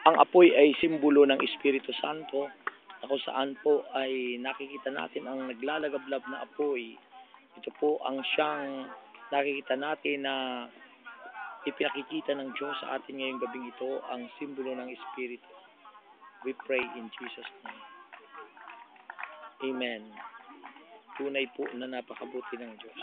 Ang apoy ay simbolo ng Espiritu Santo, na kung saan po ay nakikita natin ang naglalagablab na apoy. Ito po ang siyang nakikita natin na ipinakikita ng Diyos sa atin ngayong gabing ito, ang simbolo ng Espiritu. We pray in Jesus' name. Amen. Tunay po na napakabuti ng Diyos.